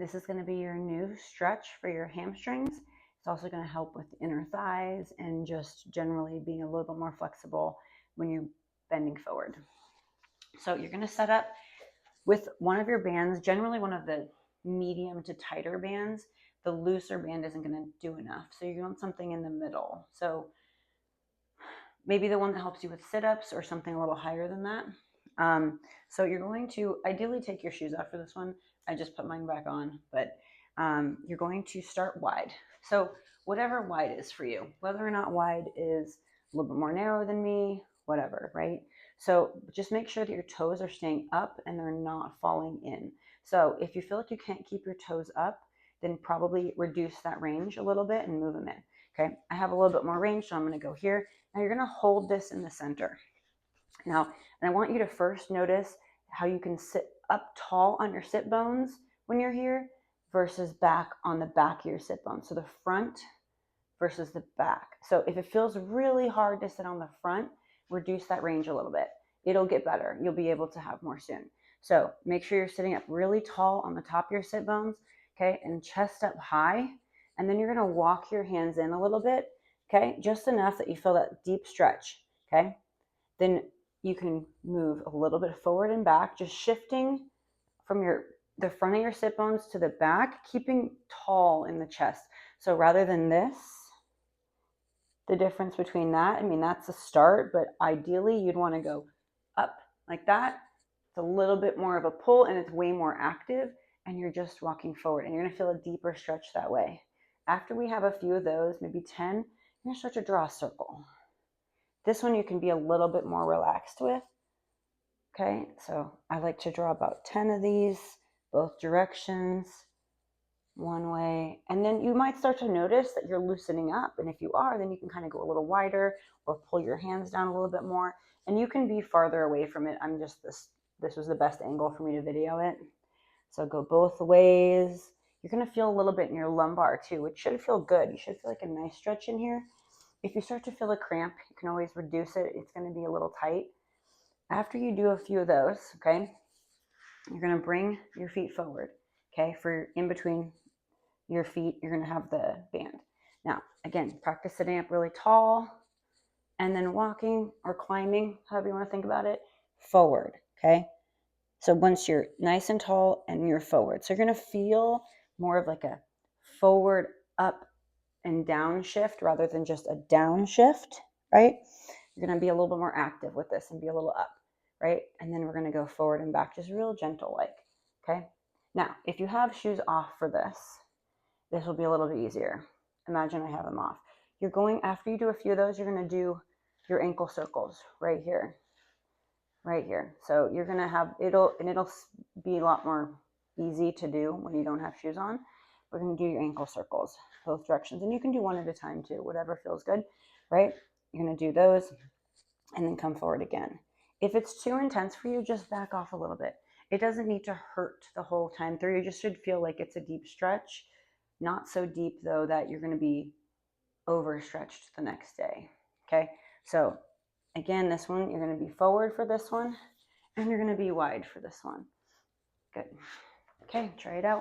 This is going to be your new stretch for your hamstrings. It's also going to help with the inner thighs and just generally being a little bit more flexible when you're bending forward. So you're going to set up with one of your bands, generally one of the medium to tighter bands. The looser band isn't going to do enough. So you want something in the middle. So maybe the one that helps you with sit-ups or something a little higher than that. So you're going to ideally take your shoes off for this one. I just put mine back on, but you're going to start wide. So whatever wide is for you, whether or not wide is a little bit more narrow than me, whatever, right? So just make sure that your toes are staying up and they're not falling in. So if you feel like you can't keep your toes up, then probably reduce that range a little bit and move them in. Okay, I have a little bit more range, so I'm going to go here. Now you're going to hold this in the center. Now, and I want you to first notice how you can sit up tall on your sit bones when you're here versus back on the back of your sit bones. So the front versus the back. So if it feels really hard to sit on the front, reduce that range a little bit. It'll get better. You'll be able to have more soon. So make sure you're sitting up really tall on the top of your sit bones, okay, and chest up high. And then you're going to walk your hands in a little bit, okay, just enough that you feel that deep stretch, okay? Then you can move a little bit forward and back, just shifting from the front of your sit bones to the back, keeping tall in the chest. So rather than this, the difference between that, I mean, that's a start, but ideally you'd want to go up like that. It's a little bit more of a pull and it's way more active, and you're just walking forward and you're going to feel a deeper stretch that way. After we have a few of those, maybe 10, you're going to start to draw a circle. This one you can be a little bit more relaxed with. Okay, so I like to draw about 10 of these, both directions, one way. And then you might start to notice that you're loosening up. And if you are, then you can kind of go a little wider or pull your hands down a little bit more. And you can be farther away from it. I'm just, this was the best angle for me to video it. So go both ways. You're going to feel a little bit in your lumbar too, which should feel good. You should feel like a nice stretch in here. If you start to feel a cramp, you can always reduce it. It's going to be a little tight. After you do a few of those, okay, you're going to bring your feet forward, okay? For in between your feet, you're going to have the band. Now, again, practice sitting up really tall and then walking or climbing, however you want to think about it, forward, okay? So once you're nice and tall and you're forward. So you're going to feel more of like a forward, up, and down shift rather than just a down shift, right? You're going to be a little bit more active with this and be a little up, right? And then we're going to go forward and back, just real gentle like, okay? Now, if you have shoes off for this will be a little bit easier. Imagine I have them off. You're going, after you do a few of those, you're going to do your ankle circles right here, right here. So you're going to have, it'll be a lot more easy to do when you don't have shoes on. We're going to do your ankle circles, both directions. And you can do one at a time too, whatever feels good, right? You're going to do those and then come forward again. If it's too intense for you, just back off a little bit. It doesn't need to hurt the whole time through. You just should feel like it's a deep stretch. Not so deep though that you're going to be overstretched the next day. Okay. So again, this one, you're going to be forward for this one and you're going to be wide for this one. Good. Okay. Try it out.